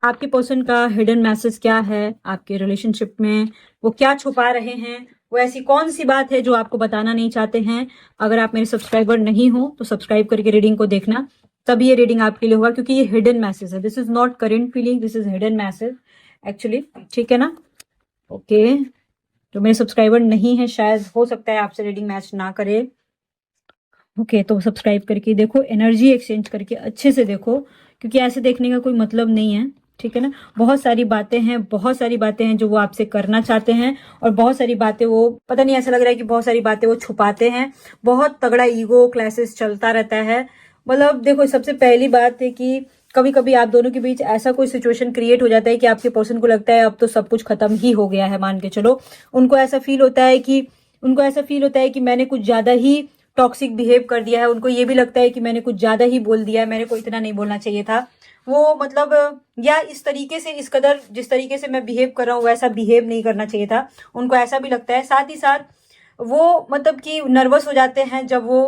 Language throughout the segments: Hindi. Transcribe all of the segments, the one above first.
आपके पर्सन का हिडन मैसेज क्या है आपके रिलेशनशिप में, वो क्या छुपा रहे हैं, वो ऐसी कौन सी बात है जो आपको बताना नहीं चाहते हैं। अगर आप मेरे सब्सक्राइबर नहीं हो तो सब्सक्राइब करके रीडिंग को देखना, तभी ये रीडिंग आपके लिए होगा, क्योंकि ये हिडन मैसेज है। This is not current feeling, this is hidden message actually. ठीक है ना? ओके, जो मेरे सब्सक्राइबर नहीं है, शायद हो सकता है आपसे रीडिंग मैच ना करे। ओके, तो सब्सक्राइब करके देखो, एनर्जी एक्सचेंज करके अच्छे से देखो, क्योंकि ऐसे देखने का कोई मतलब नहीं है। ठीक है ना? बहुत सारी बातें हैं, बहुत सारी बातें हैं जो वो आपसे करना चाहते हैं, और बहुत सारी बातें वो, पता नहीं, ऐसा लग रहा है कि बहुत सारी बातें वो छुपाते हैं। बहुत तगड़ा ईगो क्लासेस चलता रहता है। मतलब देखो, सबसे पहली बात है कि कभी कभी आप दोनों के बीच ऐसा कोई सिचुएशन क्रिएट हो जाता है कि आपके पर्सन को लगता है अब तो सब कुछ खत्म ही हो गया है, मान के चलो। उनको ऐसा फील होता है कि मैंने कुछ ज्यादा ही टॉक्सिक बिहेव कर दिया है। उनको ये भी लगता है कि मैंने कुछ ज्यादा ही बोल दिया है, मेरे को इतना नहीं बोलना चाहिए था। वो मतलब, या इस तरीके से, इस कदर जिस तरीके से मैं बिहेव कर रहा हूँ वैसा बिहेव नहीं करना चाहिए था, उनको ऐसा भी लगता है। साथ ही साथ वो मतलब कि नर्वस हो जाते हैं जब वो,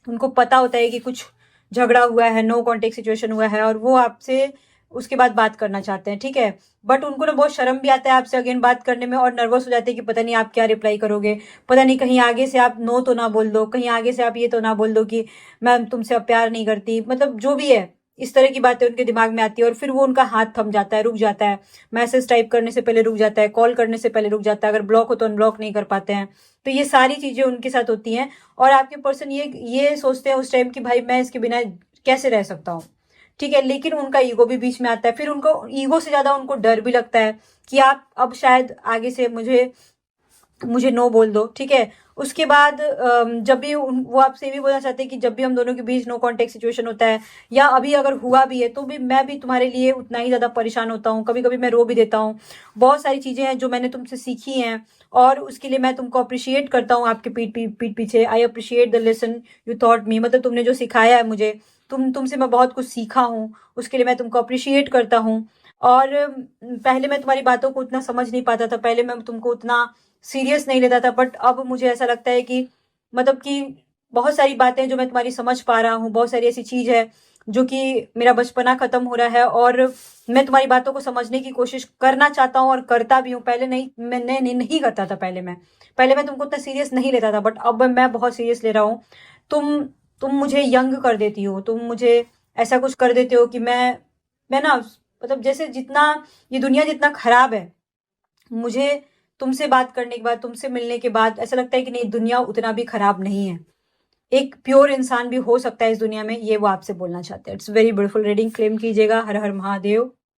उनको पता होता है कि कुछ झगड़ा हुआ है, नो कॉन्टेक्ट सिचुएशन हुआ है, और वो आपसे उसके बाद बात करना चाहते हैं। ठीक है, बट उनको ना बहुत शर्म भी आता है आपसे अगेन बात करने में, और नर्वस हो जाते हैं कि पता नहीं आप क्या रिप्लाई करोगे, पता नहीं कहीं आगे से आप नो तो ना बोल दो, कहीं आगे से आप ये तो ना बोल दो कि मैम तुमसे अब प्यार नहीं करती, मतलब जो भी है, इस तरह की बातें उनके दिमाग में आती है। और फिर वो, उनका हाथ थम जाता है, रुक जाता है, मैसेज टाइप करने से पहले रुक जाता है, कॉल करने से पहले रुक जाता है, अगर ब्लॉक हो तो अनब्लॉक नहीं कर पाते हैं। तो ये सारी चीजें उनके साथ होती हैं, और आपके पर्सन ये सोचते हैं उस टाइम कि भाई मैं इसके बिना कैसे रह सकता हूँ। ठीक है, लेकिन उनका ईगो भी बीच में आता है। फिर उनको ईगो से ज्यादा उनको डर भी लगता है कि आप अब शायद आगे से मुझे नो बोल दो। ठीक है, उसके बाद जब भी वो आपसे ये भी बोलना चाहते हैं कि जब भी हम दोनों के बीच नो कॉन्टेक्ट सिचुएशन होता है, या अभी अगर हुआ भी है, तो भी मैं भी तुम्हारे लिए उतना ही ज्यादा परेशान होता हूँ, कभी कभी मैं रो भी देता हूँ। बहुत सारी चीजें हैं जो मैंने तुमसे सीखी हैं, और उसके लिए मैं तुमको अप्रिशिएट करता हूँ आपके पीठ पीछे। I appreciate the lesson you thought me, मतलब तुमने जो सिखाया है मुझे, तुमसे मैं बहुत कुछ सीखा हूँ, उसके लिए मैं तुमको अप्रिशिएट करता हूँ। और पहले मैं तुम्हारी बातों को उतना समझ नहीं पाता था, पहले मैं तुमको उतना सीरियस नहीं लेता था, बट अब मुझे ऐसा लगता है कि मतलब कि बहुत सारी बातें जो मैं तुम्हारी समझ पा रहा हूँ, बहुत सारी ऐसी चीज है जो कि मेरा बचपना खत्म हो रहा है, और मैं तुम्हारी बातों को समझने की कोशिश करना चाहता हूँ और करता भी हूँ। पहले नहीं, मैं नहीं करता था। पहले मैं तुमको उतना सीरियस नहीं लेता था, बट अब मैं बहुत सीरियस ले रहा हूँ। तुम तुम मुझे यंग कर देती हो, तुम मुझे ऐसा कुछ कर देते हो कि मैं ना, मतलब जैसे जितना ये दुनिया जितना खराब है, मुझे तुमसे बात करने के बाद, तुमसे मिलने के बाद ऐसा लगता है कि नहीं, दुनिया उतना भी खराब नहीं है, एक प्योर इंसान भी हो सकता है इस दुनिया में। ये वो आपसे बोलना चाहते हैं। It's very beautiful reading, claim कीजिएगा। हर हर महादेव।